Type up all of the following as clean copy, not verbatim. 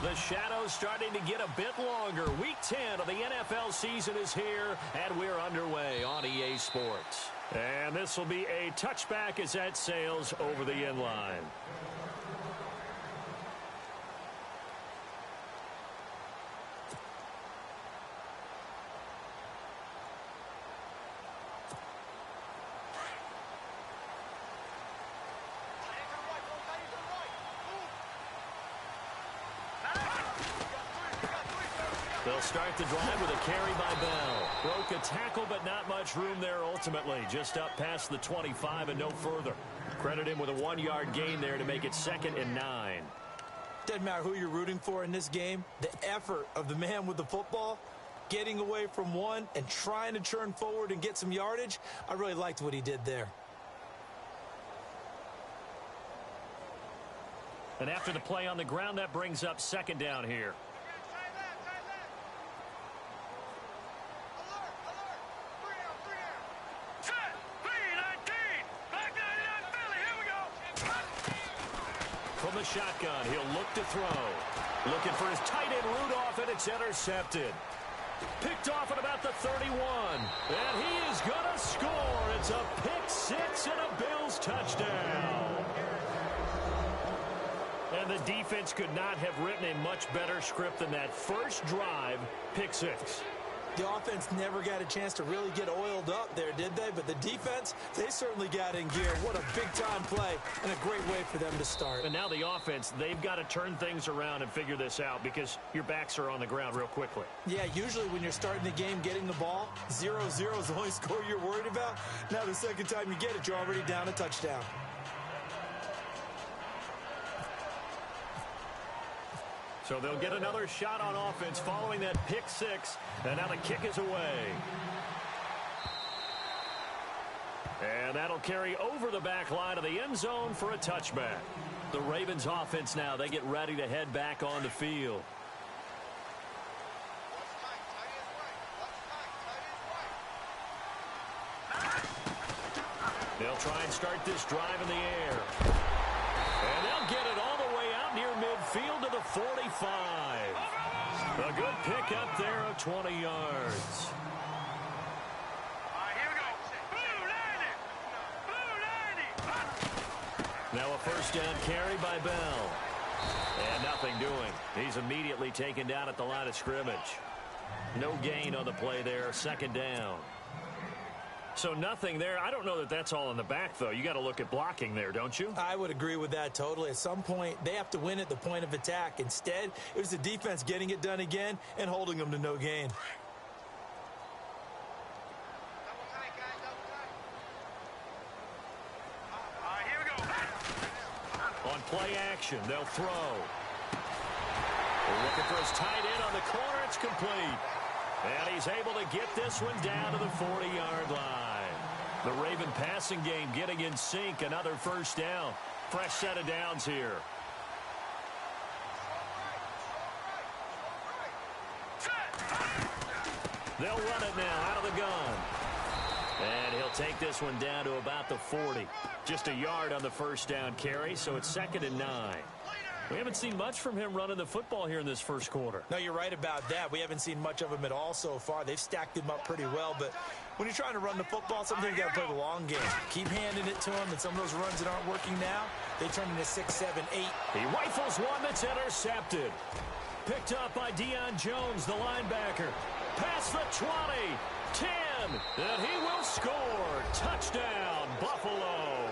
The shadow's starting to get a bit longer. Week 10 of the NFL season is here, and we're underway on EA Sports. And this will be a touchback as that sails over the end line. They'll start the drive with a carry by Bell. Broke a tackle, but not much room there ultimately. Just up past the 25 and no further. Credit him with a 1-yard gain there to make it 2nd and 9. Doesn't matter who you're rooting for in this game. The effort of the man with the football, getting away from one and trying to churn forward and get some yardage, I really liked what he did there. And after the play on the ground, that brings up 2nd down here. From the shotgun, he'll look to throw. Looking for his tight end Rudolph, and it's intercepted. Picked off at about the 31. And he is going to score. It's a pick 6 and a Bills touchdown. And the defense could not have written a much better script than that first drive, pick 6. The offense never got a chance to really get oiled up there, did they? But the defense, they certainly got in gear. What a big-time play and a great way for them to start. And now the offense, they've got to turn things around and figure this out because your backs are on the ground real quickly. Yeah, usually when you're starting the game getting the ball, 0-0 is the only score you're worried about. Now the second time you get it, you're already down a touchdown. So they'll get another shot on offense following that pick 6. And now the kick is away. And that'll carry over the back line of the end zone for a touchback. The Ravens offense now, they get ready to head back on the field. They'll try and start this drive in the air. And they'll get it all the way out near midfield to the 45. A good pick up there of 20 yards. Here we go. Blue 90. Now a first down carry by Bell. And nothing doing. He's immediately taken down at the line of scrimmage. No gain on the play there. 2nd down. So nothing there. I don't know that that's all in the back, though. You got to look at blocking there, don't you? I would agree with that totally. At some point, they have to win at the point of attack. Instead, it was the defense getting it done again and holding them to no gain. Here we go. On play action, they'll throw. They're looking for his tight end on the corner. It's complete. And he's able to get this one down to the 40-yard line. The Raven passing game getting in sync. Another first down. Fresh set of downs here. They'll run it now out of the gun. And he'll take this one down to about the 40. Just a yard on the first down carry, so it's 2nd and 9. We haven't seen much from him running the football here in this first quarter. No, you're right about that. We haven't seen much of him at all so far. They've stacked him up pretty well, but when you're trying to run the football, sometimes you got to play the long game. Keep handing it to him, and some of those runs that aren't working now, they turn into 6, 7, 8. He rifles one that's intercepted. Picked up by Deion Jones, the linebacker. Past the 20, 10, and he will score. Touchdown, Buffalo.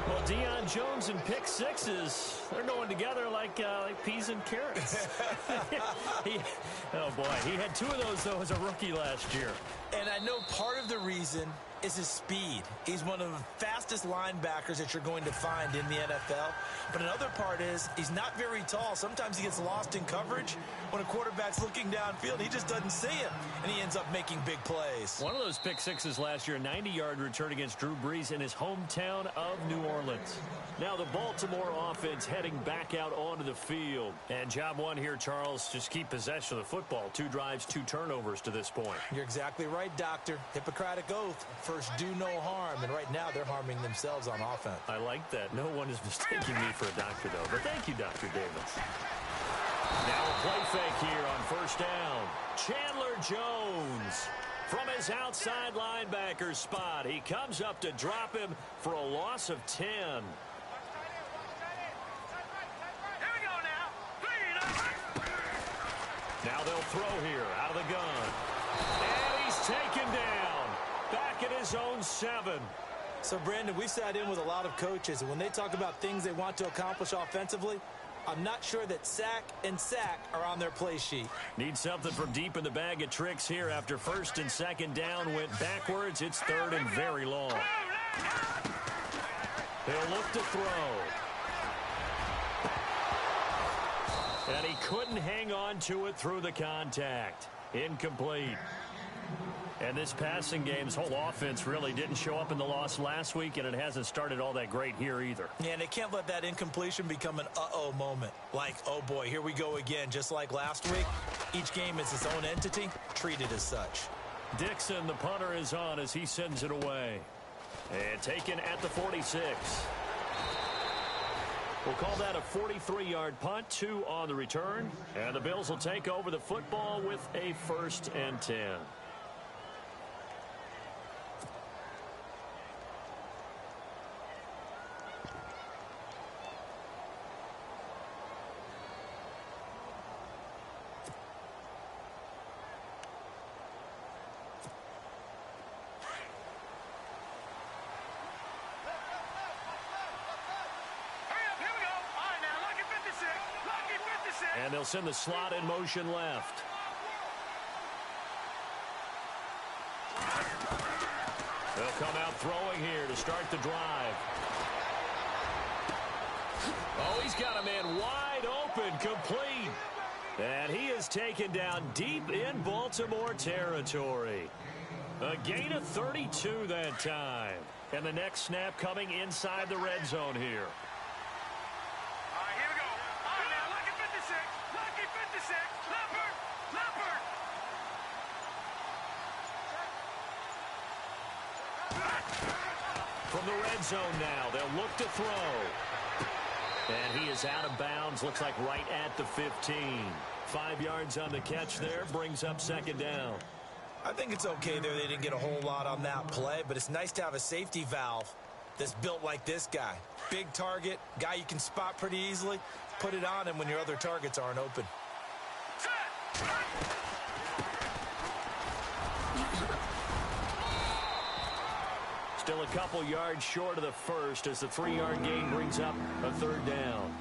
Well, Deion Jones and pick 6s, they're going together like peas and carrots. Oh, boy, he had 2 of those, though, as a rookie last year. And I know part of the reason is his speed. He's one of the fastest linebackers that you're going to find in the NFL. But another part is he's not very tall. Sometimes he gets lost in coverage. When a quarterback's looking downfield, he just doesn't see him, and he ends up making big plays. One of those pick 6s last year, 90-yard return against Drew Brees in his hometown of New Orleans. Now the Baltimore offense heading back out onto the field. And job one here, Charles, just keep possession of the football. 2 drives, 2 turnovers to this point. You're exactly right, Doctor. Hippocratic oath. first do no harm, and right now they're harming themselves on offense. I like that. No one is mistaking me for a doctor, though. But thank you, Dr. Davis. Now a play fake here on first down. Chandler Jones from his outside linebacker spot. He comes up to drop him for a loss of 10. Now they'll throw here out of the gun. And he's taken down. Back at his own 7. So, Brandon, we've sat in with a lot of coaches, and when they talk about things they want to accomplish offensively, I'm not sure that sack and sack are on their play sheet. Need something from deep in the bag of tricks here after first and second down went backwards. It's third and very long. They'll look to throw. And he couldn't hang on to it through the contact. Incomplete. And this passing game's whole offense really didn't show up in the loss last week, and it hasn't started all that great here either. Yeah, and they can't let that incompletion become an uh-oh moment. Like, oh boy, here we go again, just like last week. Each game is its own entity, treated as such. Dixon, the punter, is on as he sends it away. And taken at the 46. We'll call that a 43-yard punt, 2 on the return. And the Bills will take over the football with a 1st and 10. And they'll send the slot in motion left. They'll come out throwing here to start the drive. Oh, he's got a man wide open, complete. And he is taken down deep in Baltimore territory. A gain of 32 that time. And the next snap coming inside the red zone here. From the red zone now, they'll look to throw. And he is out of bounds, looks like right at the 15. 5 yards on the catch there, brings up second down. I think it's okay there. They didn't get a whole lot on that play, but it's nice to have a safety valve that's built like this guy. Big target, guy you can spot pretty easily. Put it on him when your other targets aren't open. Still a couple yards short of the first as the 3-yard gain brings up a third down.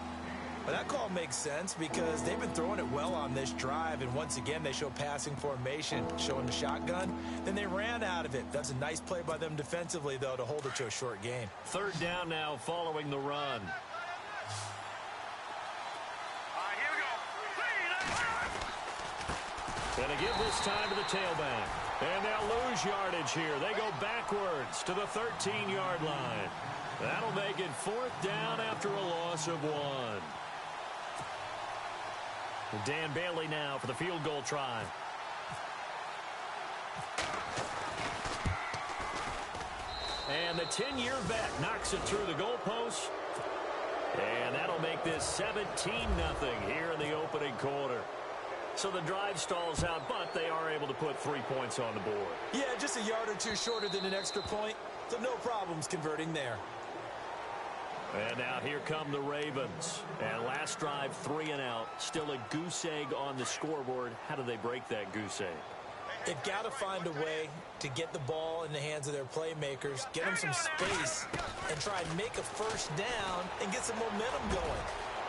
Well, that call makes sense because they've been throwing it well on this drive, and once again they show passing formation, showing the shotgun. Then they ran out of it. That's a nice play by them defensively, though, to hold it to a short gain. Third down now following the run. And to give this time to the tailback. And they'll lose yardage here. They go backwards to the 13-yard line. That'll make it 4th down after a loss of 1. Dan Bailey now for the field goal try. And the 10-year vet knocks it through the goalpost. And that'll make this 17-0 here in the opening quarter. So the drive stalls out, but they are able to put 3 points on the board. Yeah, just a yard or two shorter than an extra point, so no problems converting there. And now here come the Ravens. And last drive, 3 and out. Still a goose egg on the scoreboard. How do they break that goose egg? They've got to find a way to get the ball in the hands of their playmakers, get them some space, and try and make a first down and get some momentum going.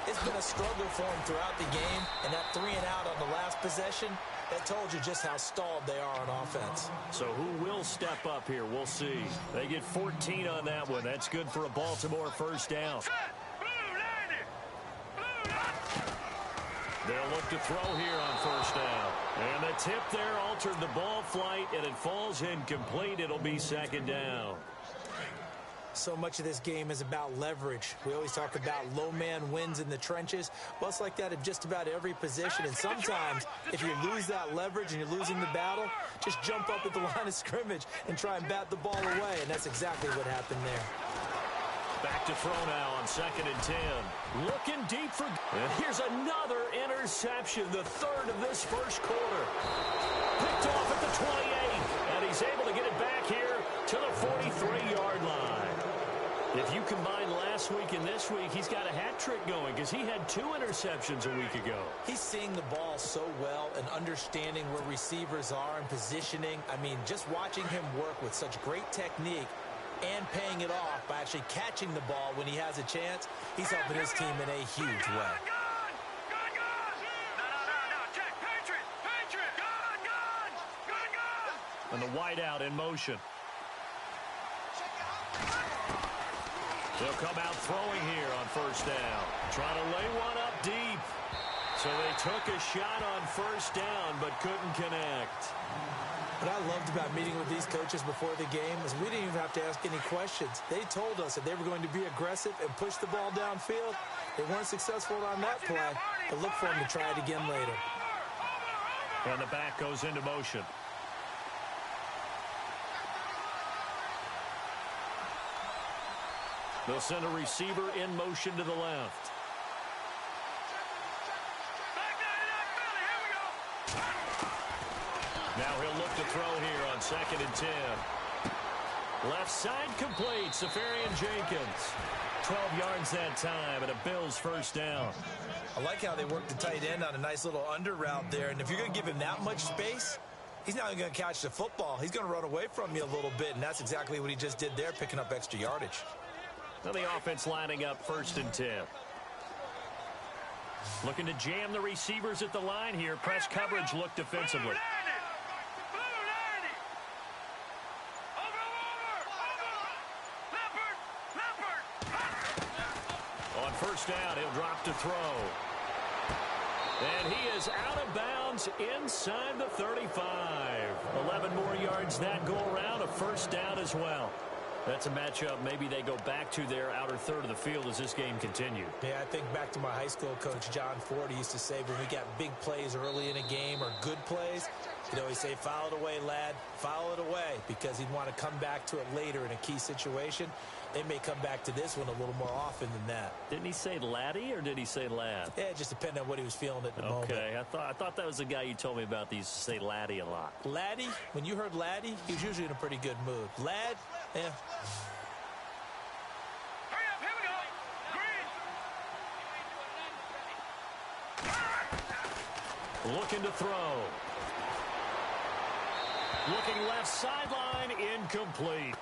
It's been a struggle for them throughout the game, and that 3 and out on the last possession, that told you just how stalled they are on offense. So who will step up here? We'll see. They get 14 on that one. That's good for a Baltimore first down. They'll look to throw here on first down. And the tip there altered the ball flight, and it falls incomplete. It'll be second down. So much of this game is about leverage. We always talk about low man wins in the trenches. Well, it's like that in just about every position. And sometimes, if you lose that leverage and you're losing the battle, just jump up at the line of scrimmage and try and bat the ball away. And that's exactly what happened there. Back to throw now on 2nd and 10. Looking deep for... And here's another interception, the third of this first quarter. Picked off at the 28, and he's able to get it back here to the 43-yard line. If you combine last week and this week, he's got a hat trick going because he had 2 interceptions a week ago. He's seeing the ball so well and understanding where receivers are and positioning. I mean, just watching him work with such great technique and paying it off by actually catching the ball when he has a chance, he's helping his team in a huge way. And the wideout in motion. They'll come out throwing here on first down. Trying to lay one up deep. So they took a shot on first down but couldn't connect. What I loved about meeting with these coaches before the game is we didn't even have to ask any questions. They told us that they were going to be aggressive and push the ball downfield. They weren't successful on that play, but look for them to try it again later. And the back goes into motion. They'll send a receiver in motion to the left. Now he'll look to throw here on 2nd and 10. Left side complete, Safarian Jenkins. 12 yards that time and a Bills first down. I like how they work the tight end on a nice little under route there. And if you're going to give him that much space, he's not going to catch the football. He's going to run away from you a little bit, and that's exactly what he just did there, picking up extra yardage. Now the offense lining up 1st and 10. Looking to jam the receivers at the line here. Press coverage look defensively. On first down, he'll drop to throw. And he is out of bounds inside the 35. 11 more yards that go around, a first down as well. That's a matchup maybe they go back to their outer third of the field as this game continued. Yeah, I think back to my high school coach, John Ford. He used to say when we got big plays early in a game or good plays, he'd always say, foul it away, lad, foul it away, because he'd want to come back to it later in a key situation. They may come back to this one a little more often than that. Didn't he say laddie or did he say lad? Yeah, it just depended on what he was feeling at the moment. Okay, I thought that was the guy you told me about that used to say laddie a lot. Laddie, when you heard laddie, he was usually in a pretty good mood. Lad, yeah. Hurry up, here we go. Green. Looking to throw. Looking left sideline, incomplete.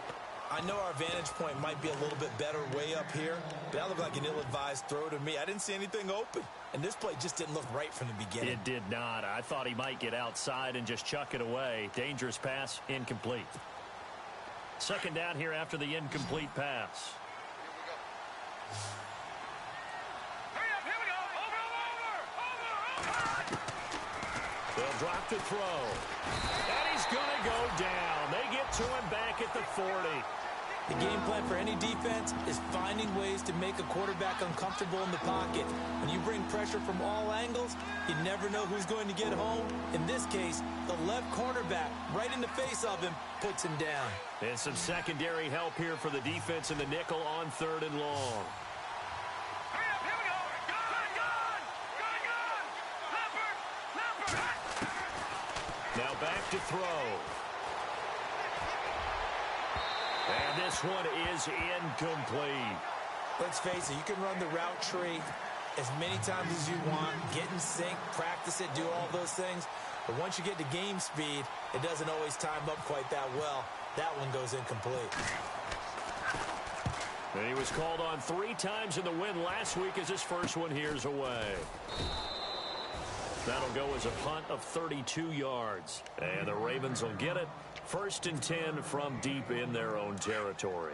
I know our vantage point might be a little bit better way up here, but that looked like an ill-advised throw to me. I didn't see anything open, and this play just didn't look right from the beginning. It did not. I thought he might get outside and just chuck it away. Dangerous pass, incomplete. 2nd down here after the incomplete pass. Hurry up, here we go. Over. They'll drop to throw. And he's going to go down. They get to him back at the 40. The game plan for any defense is finding ways to make a quarterback uncomfortable in the pocket. When you bring pressure from all angles, you never know who's going to get home. In this case, the left cornerback, right in the face of him, puts him down. And some secondary help here for the defense in the nickel on 3rd and long. Hurry up, here we go. Gun. Leopard. Now back to throw. And this one is incomplete. Let's face it, you can run the route tree as many times as you want, get in sync, practice it, do all those things. But once you get to game speed, it doesn't always time up quite that well. That one goes incomplete. And he was called on 3 times in the win last week as his first one here's away. That'll go as a punt of 32 yards. And the Ravens will get it. 1st and 10 from deep in their own territory.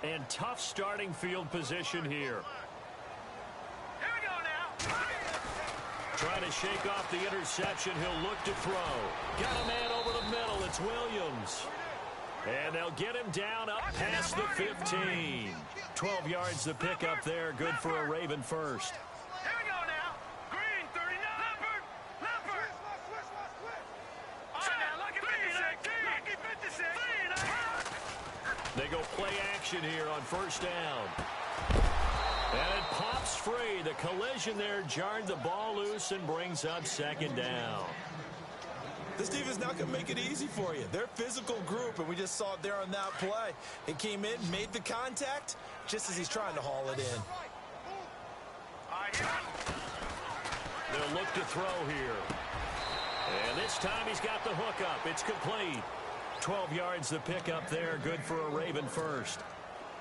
And tough starting field position here. Here we go now. Trying to shake off the interception. He'll look to throw. Got a man over the middle. It's Williams. And they'll get him down up past the 15. 12 yards to pick up there. Good for a Raven first. Here we go now. Green, 39. Leopard. All right, now, lucky 56. Lucky 56. They go play action here on first down. And it pops free. The collision there jarred the ball loose and brings up second down. This defense not going to make it easy for you. They're a physical group, and we just saw it there on that play. It came in, made the contact, just as he's trying to haul it in. They'll look to throw here. And this time he's got the hook up. It's complete. 12 yards to pick up there. Good for a Raven first.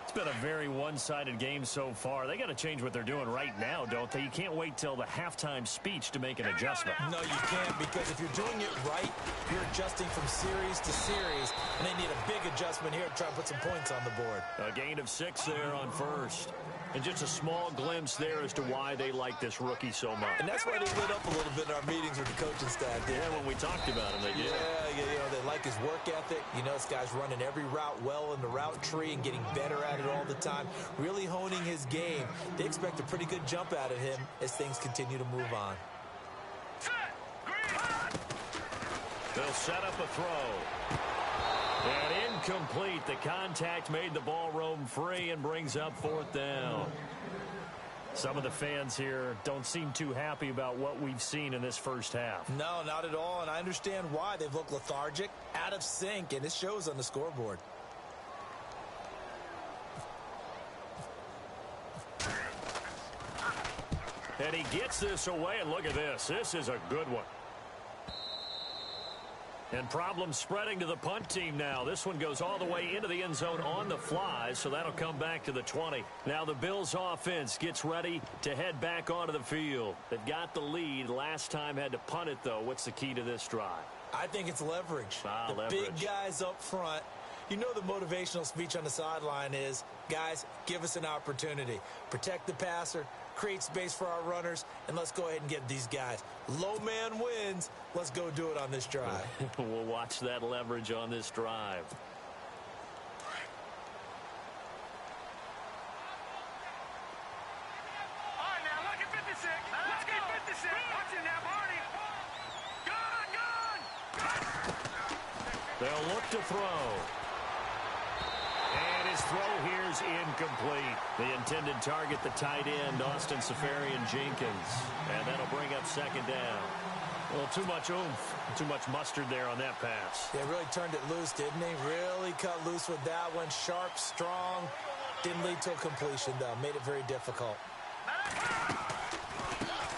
It's been a very one-sided game so far. They got to change what they're doing right now, don't they? You can't wait till the halftime speech to make an adjustment. No, you can't, because if you're doing it right, you're adjusting from series to series, and they need a big adjustment here to try and put some points on the board. A gain of 6 there on first. And just a small glimpse there as to why they like this rookie so much. And that's why they lit up a little bit in our meetings with the coaching staff. Yeah, when we talked about him, they did. Yeah, you know, they like his work ethic. You know, this guy's running every route well in the route tree and getting better at it all the time, really honing his game. They expect a pretty good jump out of him as things continue to move on. They'll set up a throw. And incomplete. The contact made the ball roam free and brings up fourth down. Some of the fans here don't seem too happy about what we've seen in this first half. No, not at all, and I understand why. They've looked lethargic, out of sync, and it shows on the scoreboard. And he gets this away, and look at this. This is a good one. And problems spreading to the punt team now. This one goes all the way into the end zone on the fly, so that'll come back to the 20. Now the Bills offense gets ready to head back onto the field. They've got the lead. Last time had to punt it, though. What's the key to this drive? I think it's leverage. The leverage. Big guys up front. You know the motivational speech on the sideline is, guys, give us an opportunity. Protect the passer, create space for our runners, and let's go ahead and get these guys. Low man wins. Let's go do it on this drive. We'll watch that leverage on this drive. All right, now, lucky 56. Lucky 56. Watch it now, Barney. Gone. They'll look to throw. And his throw here's incomplete. The intended target, the tight end, Austin Safarian-Jenkins. And that'll bring up second down. Well, too much oomph, too much mustard there on that pass. They really turned it loose, didn't they? Really cut loose with that one. Sharp, strong. Didn't lead to a completion, though. Made it very difficult.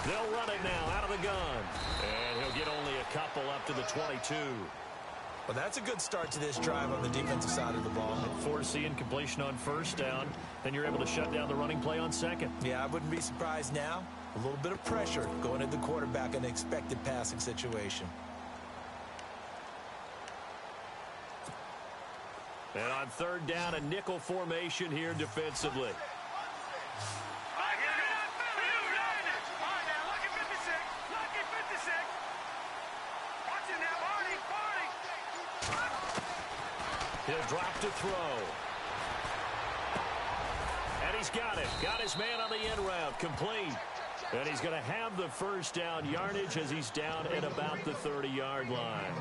They'll run it now out of the gun. And he'll get only a couple up to the 22. Well, that's a good start to this drive on the defensive side of the ball. Force the incompletion on first down. Then you're able to shut down the running play on second. Yeah, I wouldn't be surprised now. A little bit of pressure going at the quarterback in an expected passing situation. And on third down, a nickel formation here defensively. He'll drop to throw. And he's got it. Got his man on the end route. Complete. And he's going to have the first down yardage as he's down at about the 30-yard line.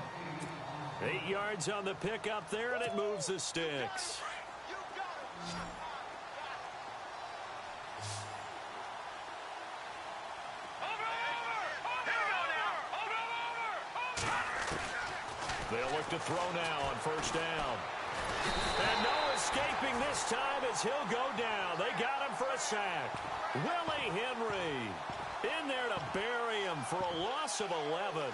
8 yards on the pickup there, and it moves the sticks. They'll look to throw now on first down. And no escaping this time as he'll go down. They got him for a sack. Willie Henry in there to bury him for a loss of 11.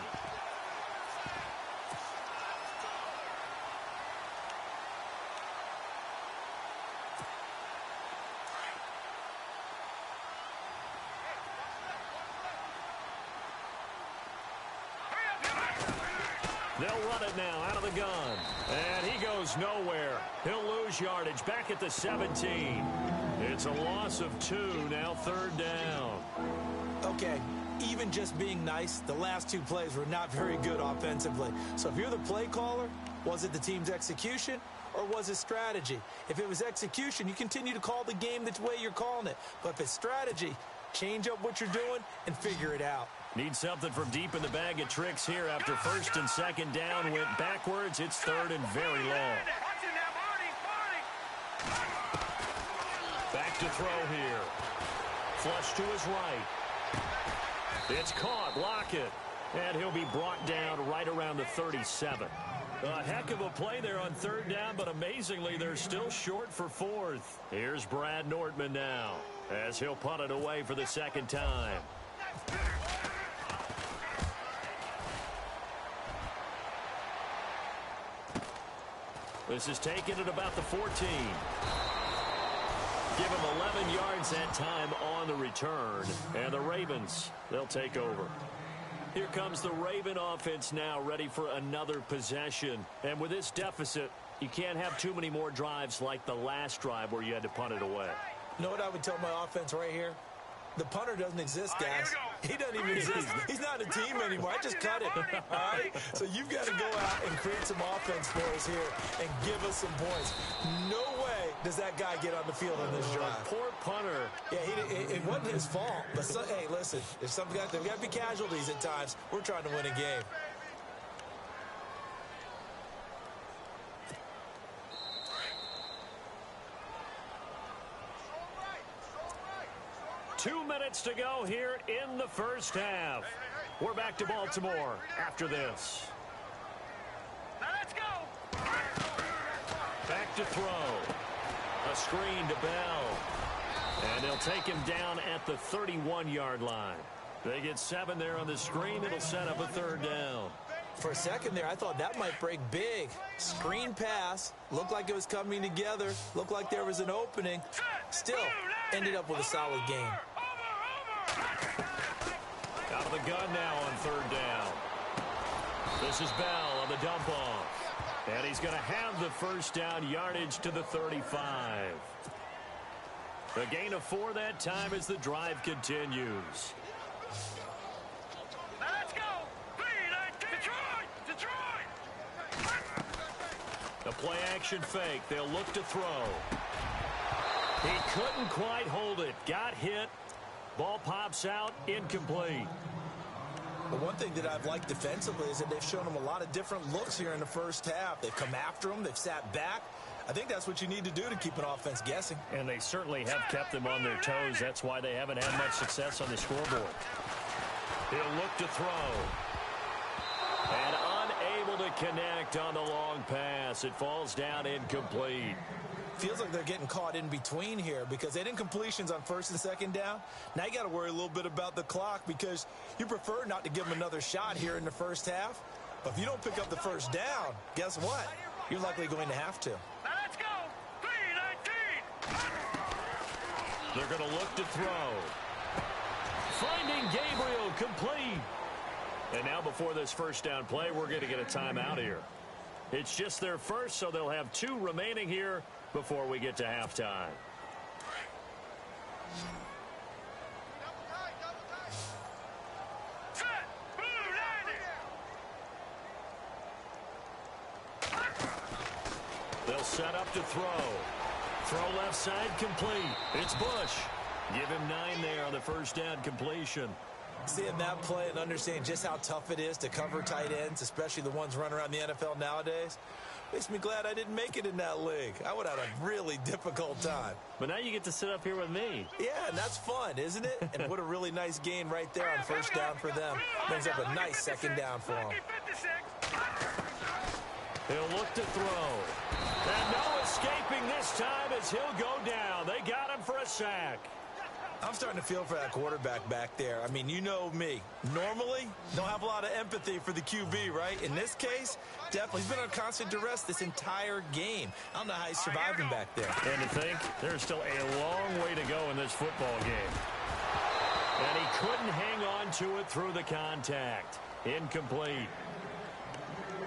They'll run it now out of the gun. And he goes nowhere. He'll lose yardage back at the 17. It's a loss of 2, now third down. Okay, even just being nice, the last 2 plays were not very good offensively. So if you're the play caller, was it the team's execution or was it strategy? If it was execution, you continue to call the game the way you're calling it. But if it's strategy, change up what you're doing and figure it out. Need something from deep in the bag of tricks here after first and second down went backwards. It's third and very long. Back to throw here. Flush to his right. It's caught. Lockett. And he'll be brought down right around the 37. A heck of a play there on third down, but amazingly, they're still short for fourth. Here's Brad Nortman now, as he'll punt it away for the second time. This is taken at about the 14. Give him 11 yards that time on the return. And the Ravens, they'll take over. Here comes the Raven offense now, ready for another possession. And with this deficit, you can't have too many more drives like the last drive where you had to punt it away. You know what I would tell my offense right here? The punter doesn't exist, guys. He doesn't even exist. He's not a team anymore. I just cut it. All right? So you've got to go out and create some offense for us here and give us some points. No way does that guy get on the field on this drive. Poor punter. Yeah, it wasn't his fault. But hey, listen, there's got to be casualties at times. We're trying to win a game. Two minutes to go here in the first half. We're back to Baltimore after this. Now let's go. Back to throw. A screen to Bell. And they'll take him down at the 31-yard line. They get 7 there on the screen. It'll set up a third down. For a second there, I thought that might break big. Screen pass. Looked like it was coming together. Looked like there was an opening. Still, ended up with a solid game. Out of the gun now on third down. This is Bell on the dump off. And he's going to have the first down yardage to the 35. A gain of 4 that time as the drive continues. Now let's go. Detroit. The play action fake. They'll look to throw. He couldn't quite hold it. Got hit. Ball pops out. Incomplete. The one thing that I've liked defensively is that they've shown him a lot of different looks here in the first half. They've come after him. They've sat back. I think that's what you need to do to keep an offense guessing. And they certainly have kept them on their toes. That's why they haven't had much success on the scoreboard. He'll look to throw. And unable to connect on the long pass. It falls down incomplete. Feels like they're getting caught in between here because they didn't completions on first and second down. Now you got to worry a little bit about the clock because you prefer not to give them another shot here in the first half. But if you don't pick up the first down, guess what? You're likely going to have to. Now let's go. 3-19. They're going to look to throw. Finding Gabriel complete. And now before this first down play, we're going to get a timeout here. It's just their first, so they'll have 2 remaining here before we get to halftime. Set. Blue 90. They'll set up to throw. Throw left side complete. It's Bush. Give him 9 there on the first down completion. Seeing that play and understanding just how tough it is to cover tight ends, especially the ones running around the NFL nowadays, makes me glad I didn't make it in that league. I would have had a really difficult time. But now you get to sit up here with me. Yeah, and that's fun, isn't it? And what a really nice gain right there on first down for them. Brings up a nice second down for them. He'll look to throw. And no escaping this time as he'll go down. They got him for a sack. I'm starting to feel for that quarterback back there. I mean, you know me. Normally, don't have a lot of empathy for the QB, right? In this case, definitely. He's been on constant duress this entire game. I don't know how he's surviving back there. And to think, there's still a long way to go in this football game. And he couldn't hang on to it through the contact. Incomplete.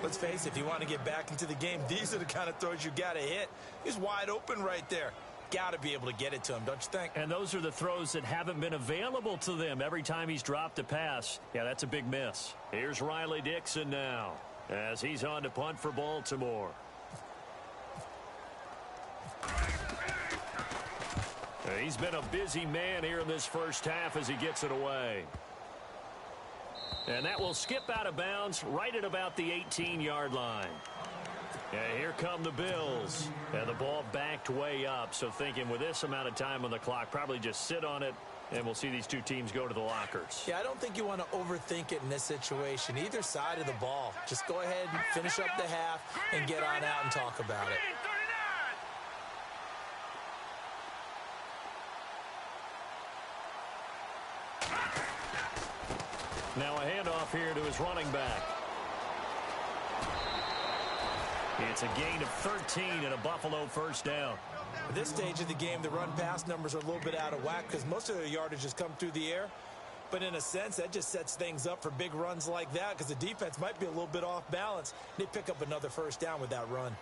Let's face it, if you want to get back into the game, these are the kind of throws you got to hit. He's wide open right there. Got to be able to get it to him, don't you think? And those are the throws that haven't been available to them every time he's dropped a pass. Yeah, that's a big miss. Here's Riley Dixon now as he's on to punt for Baltimore. He's been a busy man here in this first half as he gets it away. And that will skip out of bounds right at about the 18-yard line. And here come the Bills. And the ball backed way up. So thinking with this amount of time on the clock, probably just sit on it, and we'll see these two teams go to the lockers. Yeah, I don't think you want to overthink it in this situation. Either side of the ball. Just go ahead and finish up the half and get on out and talk about it. Now a handoff here to his running back. It's a gain of 13 and a Buffalo first down. At this stage of the game, the run-pass numbers are a little bit out of whack because most of their yardage has come through the air. But in a sense, that just sets things up for big runs like that because the defense might be a little bit off balance. They pick up another first down with that run.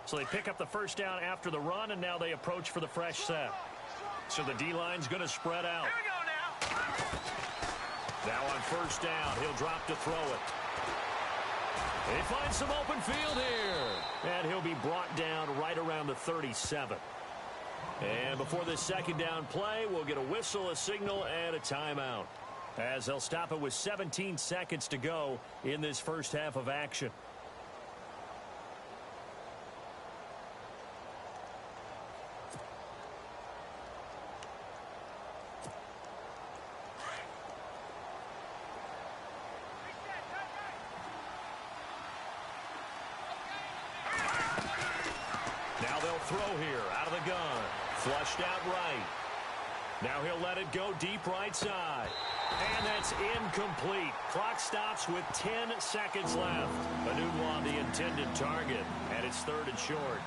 So they pick up the first down after the run, and now they approach for the fresh set. So the D-line's going to spread out. Here we go now. Now on first down, he'll drop to throw it. He finds some open field here. And he'll be brought down right around the 37. And before this second down play, we'll get a whistle, a signal, and a timeout. As they'll stop it with 17 seconds to go in this first half of action. Throw here out of the gun. Flushed out right. Now he'll let it go deep right side. And that's incomplete. Clock stops with 10 seconds left. Anunwa, the intended target. And it's third and short.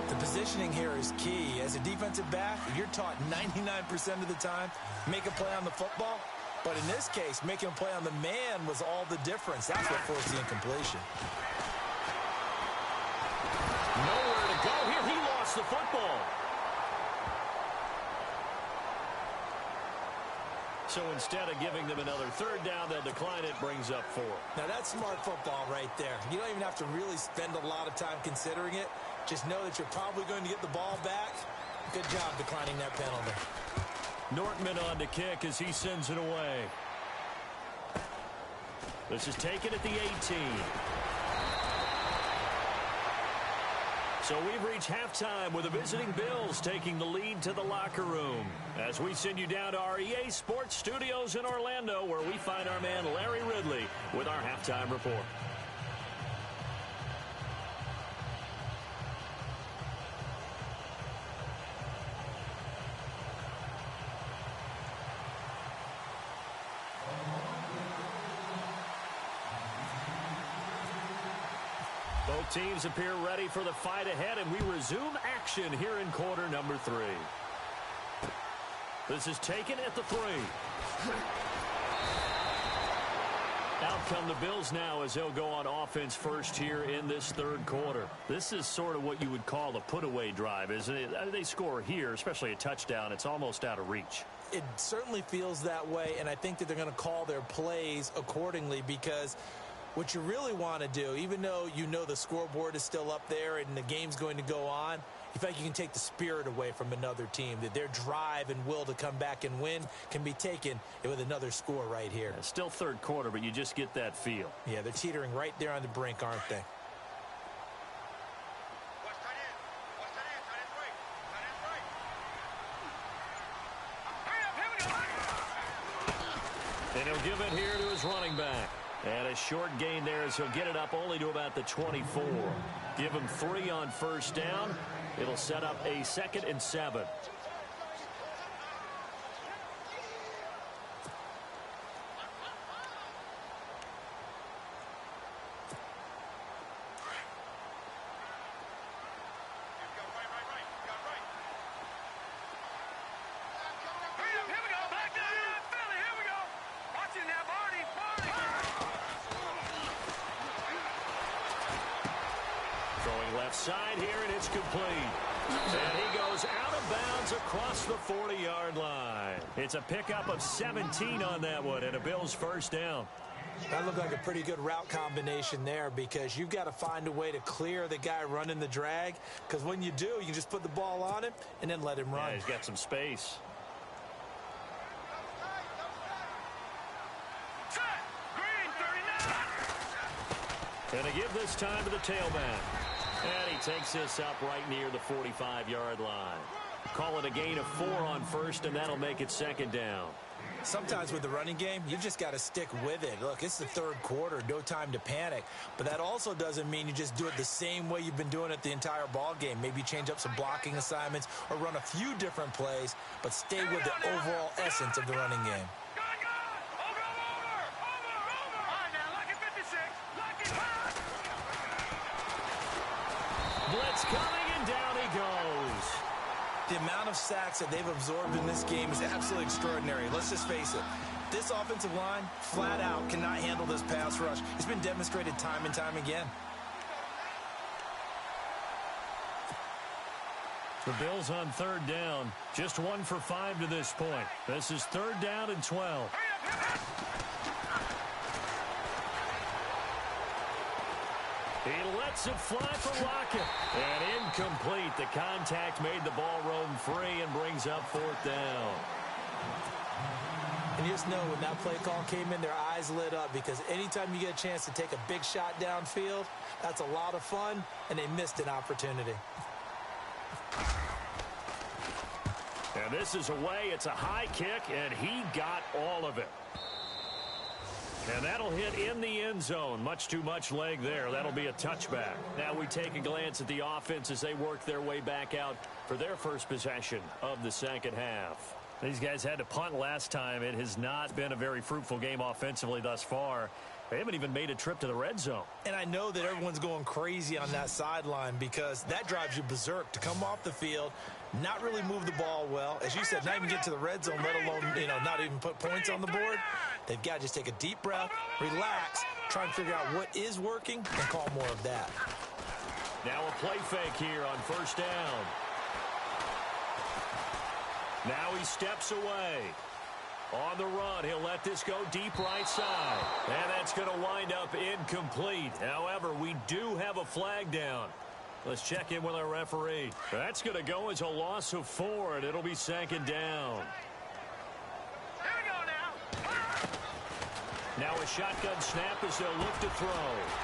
The positioning here is key. As a defensive back, you're taught 99% of the time, make a play on the football. But in this case, making a play on the man was all the difference. That's what forced the incompletion. Nowhere to go here. He lost the football. So instead of giving them another third down, they'll decline it, brings up 4. Now that's smart football right there. You don't even have to really spend a lot of time considering it. Just know that you're probably going to get the ball back. Good job declining that penalty. Nortman on to kick as he sends it away. This is taken at the 18. So we've reached halftime with the visiting Bills taking the lead to the locker room. As we send you down to our EA Sports Studios in Orlando, where we find our man Larry Ridley with our halftime report. Both teams appear ready for the fight ahead, and we resume action here in quarter number 3. This is taken at the 3. Out come the Bills now as they'll go on offense first here in this third quarter. This is sort of what you would call a put-away drive, isn't it? They score here, especially a touchdown. It's almost out of reach. It certainly feels that way, and I think that they're going to call their plays accordingly because what you really want to do, even though you know the scoreboard is still up there and the game's going to go on, you feel like you can take the spirit away from another team, that their drive and will to come back and win can be taken with another score right here. It's still third quarter, but you just get that feel. Yeah, they're teetering right there on the brink, aren't they? And he'll give it here to his running back. And a short gain there as he'll get it up only to about the 24. Give him 3 on first down. It'll set up a 2nd and 7. Side here, and it's complete. And he goes out of bounds across the 40-yard line. It's a pickup of 17 on that one, and a Bills first down. That looked like a pretty good route combination there because you've got to find a way to clear the guy running the drag, because when you do, you can just put the ball on him and then let him run. Yeah, he's got some space. And to give this time to the tailback. And he takes this up right near the 45-yard line. Call it a gain of 4 on first, and that'll make it second down. Sometimes with the running game, you've just got to stick with it. Look, it's the third quarter, no time to panic. But that also doesn't mean you just do it the same way you've been doing it the entire ball game. Maybe change up some blocking assignments or run a few different plays, but stay with the overall essence of the running game. Blitz coming, and down he goes. The amount of sacks that they've absorbed in this game is absolutely extraordinary. Let's just face it. This offensive line, flat out, cannot handle this pass rush. It's been demonstrated time and time again. The Bills on third down. Just 1 for 5 to this point. This is third down and 12. He lets it fly for Lockett. And incomplete. The contact made the ball roam free and brings up fourth down. And you just know when that play call came in, their eyes lit up, because anytime you get a chance to take a big shot downfield, that's a lot of fun, and they missed an opportunity. And this is away. It's a high kick, and he got all of it. And that'll hit in the end zone. Much too much leg there. That'll be a touchback. Now we take a glance at the offense as they work their way back out for their first possession of the second half. These guys had to punt last time. It has not been a very fruitful game offensively thus far. They haven't even made a trip to the red zone. And I know that everyone's going crazy on that sideline because that drives you berserk to come off the field, not really move the ball well. As you said, not even get to the red zone, let alone, not even put points on the board. They've got to just take a deep breath, relax, try and figure out what is working, and call more of that. Now a play fake here on first down. Now he steps away. On the run, he'll let this go deep right side. And that's going to wind up incomplete. However, we do have a flag down. Let's check in with our referee. That's going to go as a loss of 4, and it'll be second down. Here we go now. Now a shotgun snap as they'll look to throw.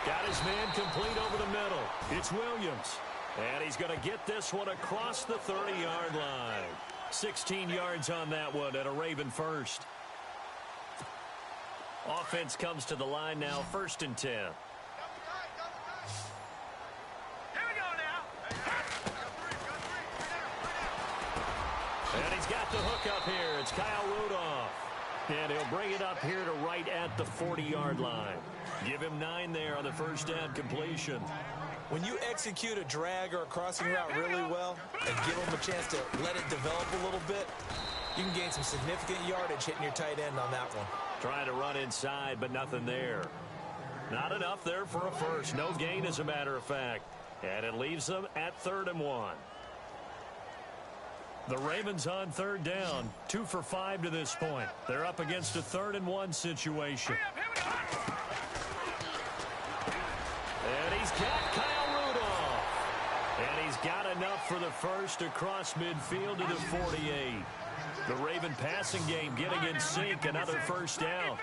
Got his man complete over the middle. It's Williams. And he's going to get this one across the 30-yard line. 16 yards on that one at a Raven first. Offense comes to the line now, 1st and 10. Here we go now. And he's got the hook up here. It's Kyle Rudolph. And he'll bring it up here to right at the 40-yard line. Give him 9 there on the first down completion. When you execute a drag or a crossing route really well and give them a chance to let it develop a little bit, you can gain some significant yardage hitting your tight end on that one. Trying to run inside, but nothing there. Not enough there for a first. No gain, as a matter of fact. And it leaves them at 3rd and 1. The Ravens on third down. 2 for 5 to this point. They're up against a 3rd and 1 situation. And he's got Kyle Rudolph. And he's got enough for the first across midfield to the 48. The Raven passing game getting in sync. Another first down.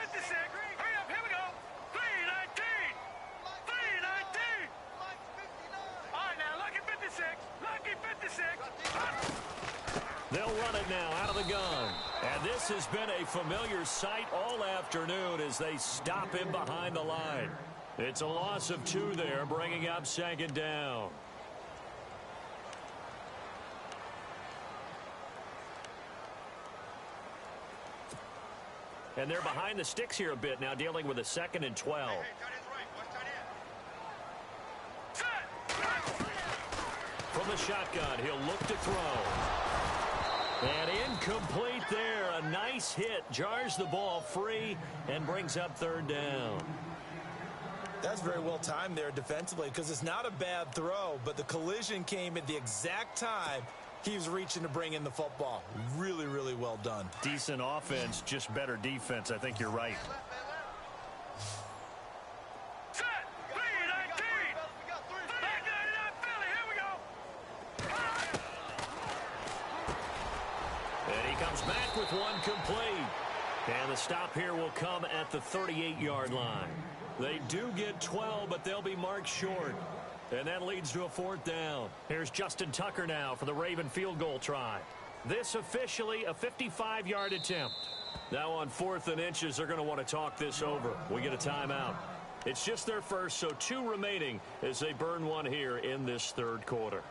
They'll run it now out of the gun. And this has been a familiar sight all afternoon as they stop him behind the line. It's a loss of 2 there, bringing up second down. And they're behind the sticks here a bit now, dealing with a 2nd and 12. From the shotgun, he'll look to throw. And incomplete there. A nice hit. Jars the ball free and brings up 3rd down. That's very well timed there defensively, because it's not a bad throw, but the collision came at the exact time he was reaching to bring in the football. Really, really well done. Decent offense, just better defense. I think you're right. comes back with one complete. And the stop here will come at the 38-yard line. They do get 12, but they'll be marked short. And that leads to a fourth down. Here's Justin Tucker now for the Raven field goal try. This officially a 55-yard attempt. Now on 4th and inches, they're going to want to talk this over. We get a timeout. It's just their first, so 2 remaining as they burn one here in this third quarter.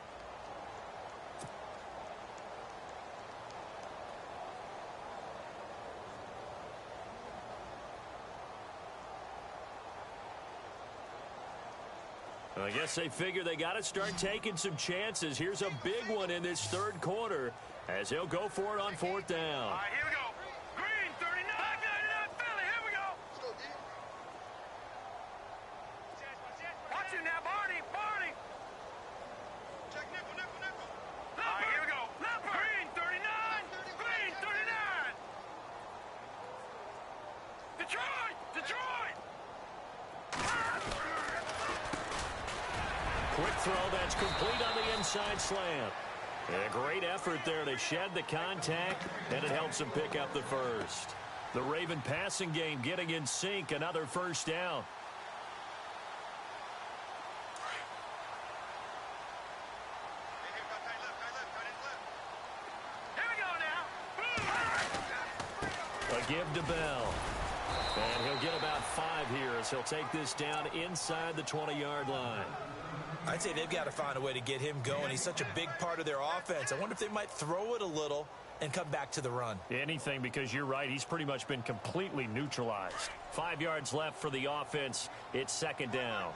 I guess they figure they got to start taking some chances. Here's a big one in this third quarter as he'll go for it on 4th down. All right, here we go. Green, 39. Philly, here we go. Watch it now, Barney. Check nickel. All right, here we go. Green, 39. Green, 39. Detroit. Quick throw that's complete on the inside slant. And a great effort there to shed the contact, and it helps them pick up the first. The Raven passing game getting in sync, another first down. Here we go now. A give to Bell. And he'll get about 5 here as he'll take this down inside the 20-yard line. I'd say they've got to find a way to get him going. He's such a big part of their offense. I wonder if they might throw it a little and come back to the run. Anything, because you're right. He's pretty much been completely neutralized. 5 yards left for the offense. It's 2nd down.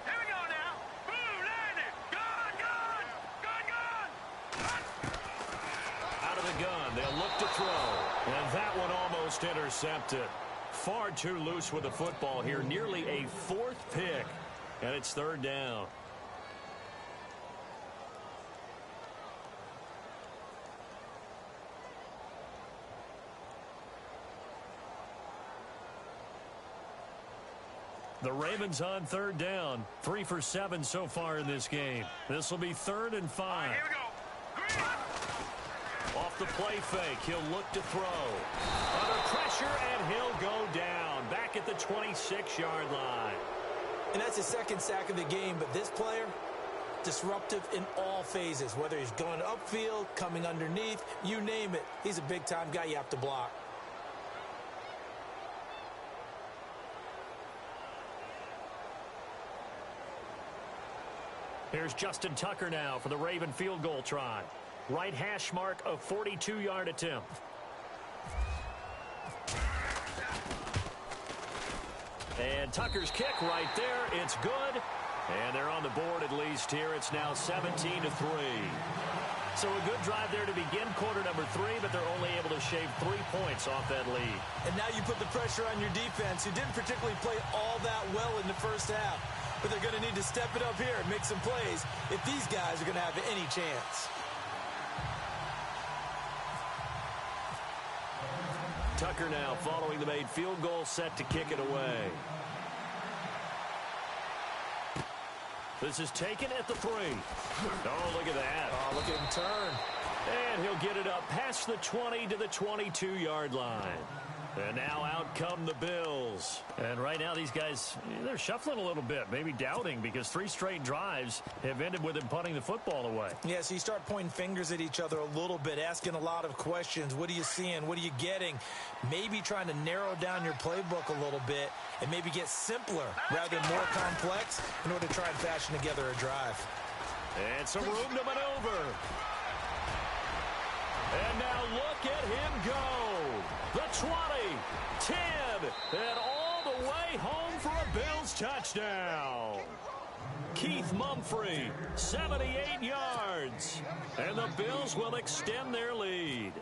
Here we go now. Boom, landed. Gun. Out of the gun, they'll look to throw. And that one almost intercepted. Far too loose with the football here. Nearly a 4th pick. And it's 3rd down. The Ravens on 3rd down. 3 for 7 so far in this game. This will be 3rd and 5. Here we go. Green. Off the play fake, he'll look to throw. Under pressure, and he'll go down. Back at the 26-yard line. And that's his 2nd sack of the game, but this player, disruptive in all phases, whether he's going upfield, coming underneath, you name it. He's a big-time guy you have to block. Here's Justin Tucker now for the Raven field goal try. Right hash mark of 42-yard attempt. And Tucker's kick right there. It's good. And they're on the board at least here. It's now 17-3. So a good drive there to begin quarter number 3, but they're only able to shave 3 points off that lead. And now you put the pressure on your defense, who didn't particularly play all that well in the first half. But they're going to need to step it up here and make some plays if these guys are going to have any chance. Tucker now following the made field goal, set to kick it away. This is taken at the 3. Oh, look at that. Oh, look at him turn. And he'll get it up past the 20 to the 22-yard line. And now out come the Bills. And right now these guys, they're shuffling a little bit, maybe doubting, because 3 straight drives have ended with them punting the football away. Yeah, so you start pointing fingers at each other a little bit, asking a lot of questions. What are you seeing? What are you getting? Maybe trying to narrow down your playbook a little bit and maybe get simpler rather than more complex in order to try and fashion together a drive. And some room to maneuver. And now look at him go. The 20, 10, and all the way home for a Bills touchdown. Keith Mumphrey, 78 yards. And the Bills will extend their lead.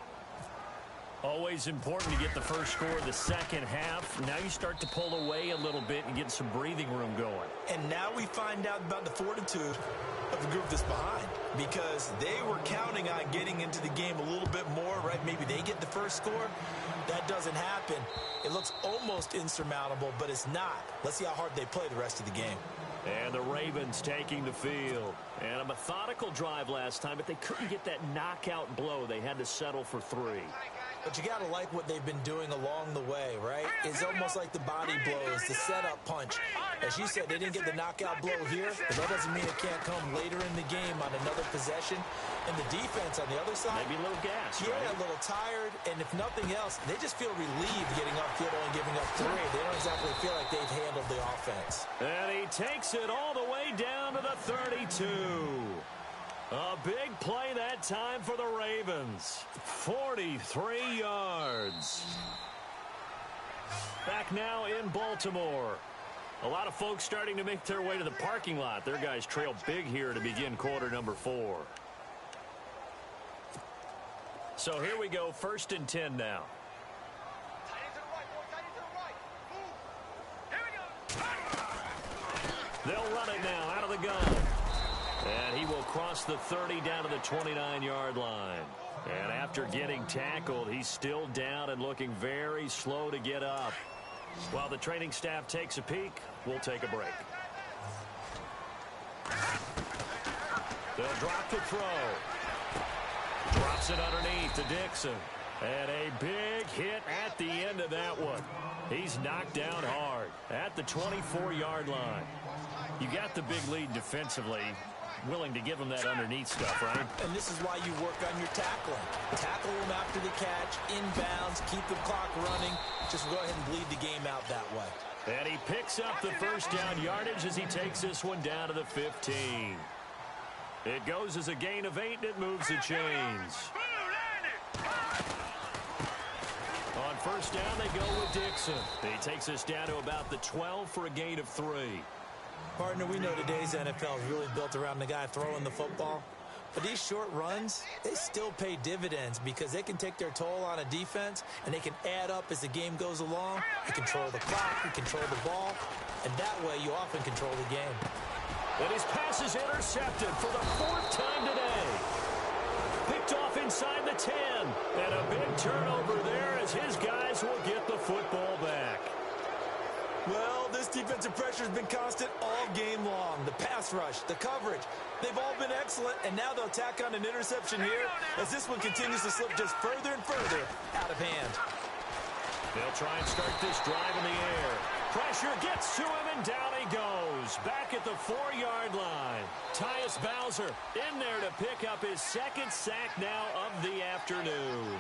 Always important to get the first score of the second half. Now you start to pull away a little bit and get some breathing room going. And now we find out about the fortitude of the group that's behind, because they were counting on getting into the game a little bit more, right? Maybe they get the first score. That doesn't happen. It looks almost insurmountable, but it's not. Let's see how hard they play the rest of the game. And the Ravens Ravens taking the field. And a methodical drive last time, but they couldn't get that knockout blow. They had to settle for 3. But you got to like what they've been doing along the way, right? It's almost like the body blows, the setup punch. As you said, they didn't get the knockout blow here, but that doesn't mean it can't come later in the game on another possession. And the defense on the other side, maybe a little gas, yeah, right? A little tired. And if nothing else, they just feel relieved getting upfield and giving up 3. They don't exactly feel like they've handled the offense. And he takes it all the way down to the 32. A big play that time for the Ravens. 43 yards. Back now in Baltimore. A lot of folks starting to make their way to the parking lot. Their guys trail big here to begin quarter number 4. So here we go, 1st and 10 now. They'll run it now out of the gun. And he will cross the 30 down to the 29-yard line. And after getting tackled, he's still down and looking very slow to get up. While the training staff takes a peek, we'll take a break. They'll drop the throw. Drops it underneath to Dixon. And a big hit at the end of that one. He's knocked down hard at the 24-yard line. You got the big lead defensively. Willing to give him that underneath stuff, right? And this is why you work on your tackling. Tackle him after the catch, inbounds, keep the clock running. Just go ahead and bleed the game out that way. And he picks up the 1st down yardage as he takes this one down to the 15. It goes as a gain of 8, and it moves the chains. On 1st down, they go with Dixon. He takes us down to about the 12 for a gain of 3. Partner, we know today's NFL is really built around the guy throwing the football. But these short runs, they still pay dividends because they can take their toll on a defense, and they can add up as the game goes along. You control the clock, you control the ball, and that way you often control the game. And his pass is intercepted for the 4th time today. Picked off inside the 10. And a big turnover there as his guys will get the football back. Well, this defensive pressure has been constant all game long. The pass rush, the coverage, they've all been excellent, and now they'll tack on an interception here as this one continues to slip just further and further out of hand. They'll try and start this drive in the air. Pressure gets to him, and down he goes. Back at the 4-yard line. Tyus Bowser in there to pick up his 2nd sack now of the afternoon.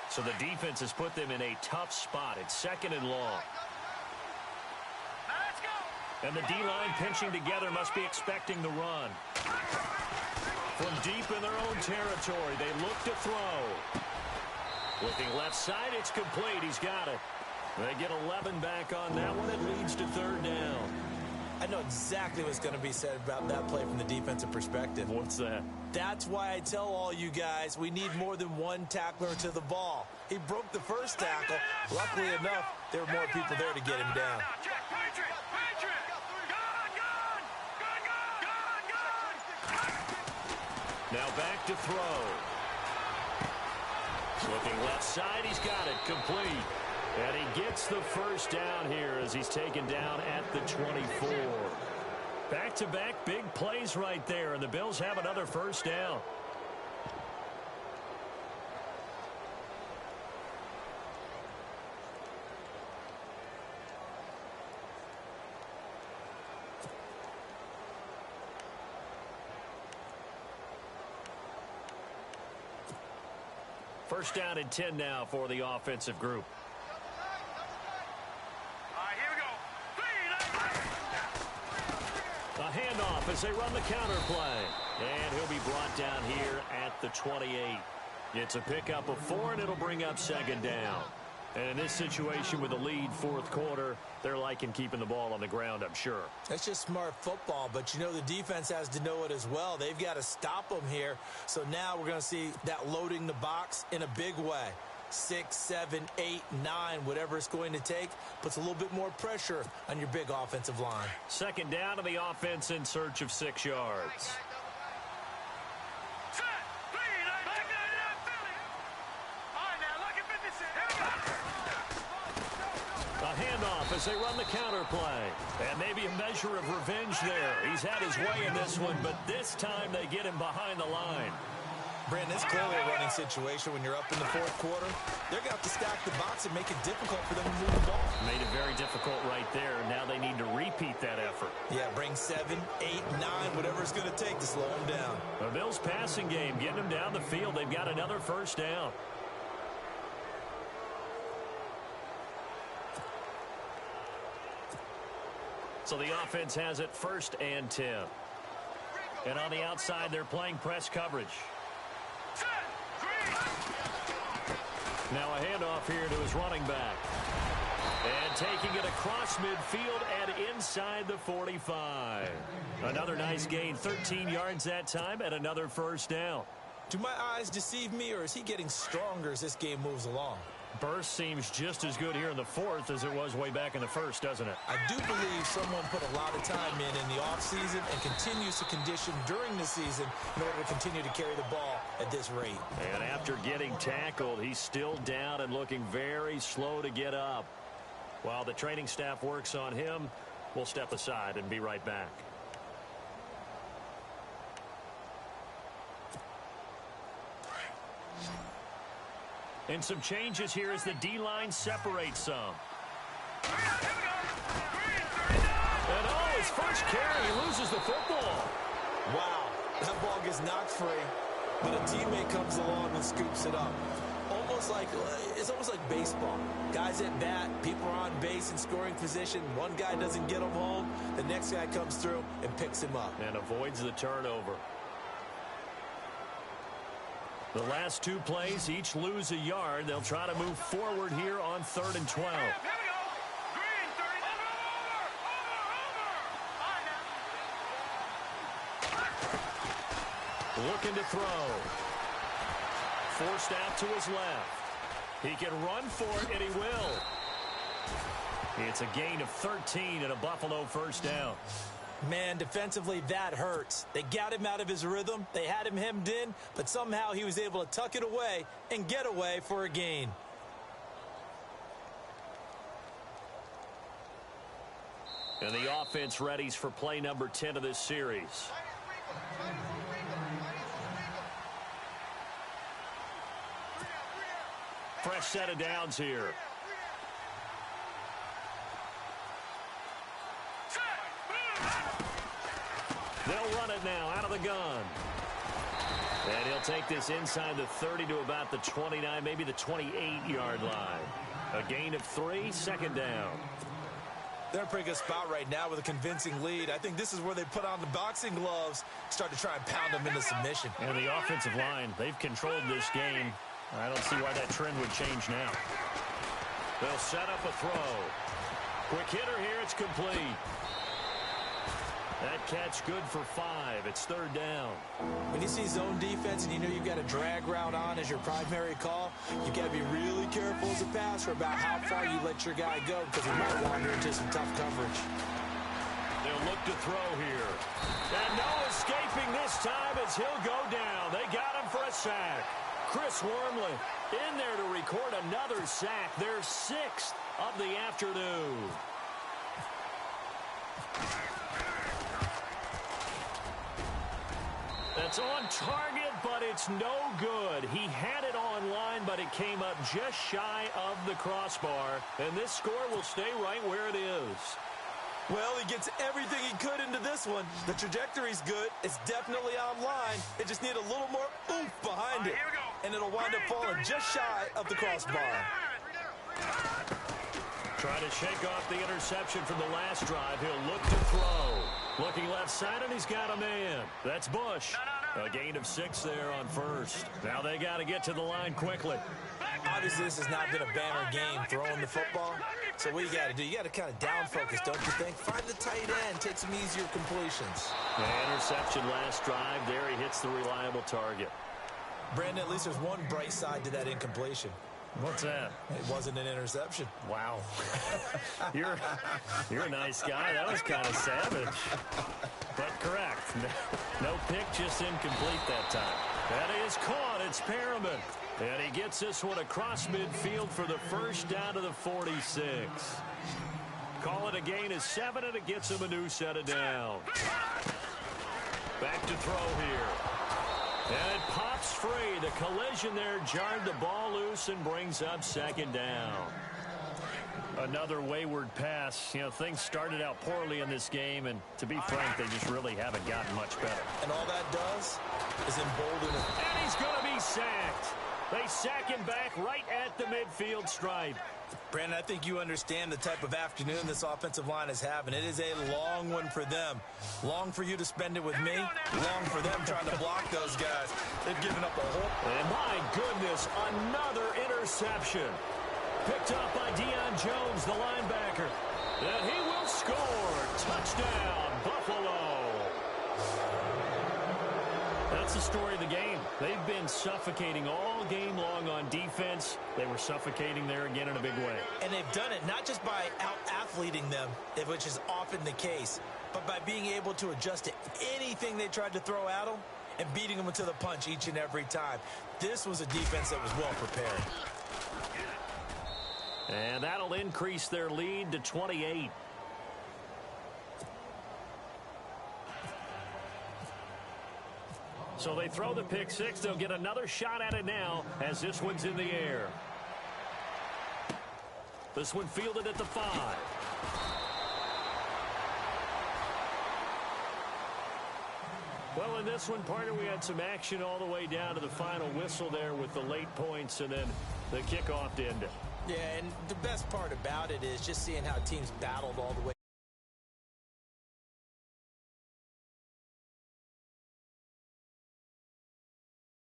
So the defense has put them in a tough spot. It's 2nd and long. And the D-line pinching together must be expecting the run. From deep in their own territory, they look to throw. Looking left side, it's complete. He's got it. They get 11 back on that one. It leads to 3rd down. I know exactly what's going to be said about that play from the defensive perspective. What's that? That's why I tell all you guys we need more than one tackler to the ball. He broke the 1st tackle. Luckily enough, there were more people there to get him down. Now back to throw. Looking left side, he's got it complete. And he gets the 1st down here as he's taken down at the 24. Back-to-back big plays right there, and the Bills have another 1st down. First down and 10 now for the offensive group. A handoff as they run the counter play. And he'll be brought down here at the 28. It's a pickup of 4, and it'll bring up 2nd down. And in this situation with a lead 4th quarter, they're liking keeping the ball on the ground, I'm sure. That's just smart football, but you know the defense has to know it as well. They've got to stop them here. So now we're going to see that loading the box in a big way. 6, 7, 8, 9, whatever it's going to take, puts a little bit more pressure on your big offensive line. Second down to the offense in search of 6 yards. A handoff as they run the counter play. And maybe a measure of revenge there. He's had his way in this one, but this time they get him behind the line. Brandon, it's clearly a running situation when you're up in the fourth quarter. They're going to have to stack the box and make it difficult for them to move the ball. Made it very difficult right there. Now they need to repeat that effort. Yeah, bring 7, 8, 9, whatever it's going to take to slow them down. The Bills' passing game, getting them down the field. They've got another first down. So the offense has it 1st and 10. And on the outside, they're playing press coverage. Now a handoff here to his running back. And taking it across midfield and inside the 45. Another nice gain, 13 yards that time, and another first down. Do my eyes deceive me, or is he getting stronger as this game moves along? Burst seems just as good here in the fourth as it was way back in the first, doesn't it? I do believe someone put a lot of time in the offseason and continues to condition during the season in order to continue to carry the ball at this rate. And after getting tackled, he's still down and looking very slow to get up. While the training staff works on him, we'll step aside and be right back. And some changes here as the D-line separates some. And his first carry, he loses the football. Wow, that ball gets knocked free, but a teammate comes along and scoops it up. It's almost like baseball. Guys at bat, people are on base in scoring position. One guy doesn't get him home, the next guy comes through and picks him up. And avoids the turnover. The last 2 plays, each lose a yard. They'll try to move forward here on 3rd and 12. Looking to throw. Forced out to his left. He can run for it, and he will. It's a gain of 13 and a Buffalo first down. Man, defensively, that hurts. They got him out of his rhythm. They had him hemmed in, but somehow he was able to tuck it away and get away for a gain. And the offense readies for play number 10 of this series. Fresh set of downs here. They'll run it now out of the gun. And he'll take this inside the 30 to about the 29, maybe the 28-yard line. A gain of 3, 2nd down. They're in a pretty good spot right now with a convincing lead. I think this is where they put on the boxing gloves, start to try and pound them into submission. And the offensive line, they've controlled this game. I don't see why that trend would change now. They'll set up a throw. Quick hitter here, it's complete. That catch good for 5. It's 3rd down. When you see zone defense and you know you've got a drag route on as your primary call, you've got to be really careful as a passer about how far you let your guy go because he might wander into some tough coverage. They'll look to throw here. And no escaping this time as he'll go down. They got him for a sack. Chris Wormley in there to record another sack. Their 6th of the afternoon. That's on target, but it's no good. He had it on line, but it came up just shy of the crossbar. And this score will stay right where it is. Well, he gets everything he could into this one. The trajectory's good. It's definitely on line. It just needs a little more oomph behind it. And it'll wind up falling just shy of the crossbar. Trying to shake off the interception from the last drive. He'll look to throw. Looking left side, and he's got a man. That's Bush. A gain of 6 there on 1st. Now they got to get to the line quickly. Obviously, this has not been a banner game throwing the football. So what you got to do, you got to kind of down focus, don't you think? Find the tight end, take some easier completions. The interception last drive. There he hits the reliable target. Brandon, at least there's one bright side to that incompletion. What's that? It wasn't an interception. Wow. You're a nice guy. That was kind of savage. But correct. No pick, just incomplete that time. That is caught. It's Perriman. And he gets this one across midfield for the first down to the 46. Call it a gain of 7, and it gets him a new set of downs. Back to throw here. And it pops free. The collision there jarred the ball loose and brings up second down. Another wayward pass. You know, things started out poorly in this game, and to be frank, they just really haven't gotten much better. And all that does is embolden him. And he's going to be sacked. They sack him back right at the midfield stripe. Brandon, I think you understand the type of afternoon this offensive line is having. It is a long one for them. Long for you to spend it with me. Long for them trying to block those guys. They've given up a whole... And my goodness, another interception. Picked up by Deion Jones, the linebacker. And he will score. Touchdown, Buffalo. That's the story of the game. They've been suffocating all game long on defense. They were suffocating there again in a big way. And they've done it not just by out-athleting them, which is often the case, but by being able to adjust to anything they tried to throw at them and beating them to the punch each and every time. This was a defense that was well prepared. And that'll increase their lead to 28. So they throw the pick six. They'll get another shot at it now as this one's in the air. This one fielded at the 5. Well, in this one, partner, we had some action all the way down to the final whistle there with the late points and then the kickoff to end it. Yeah, and the best part about it is just seeing how teams battled all the way.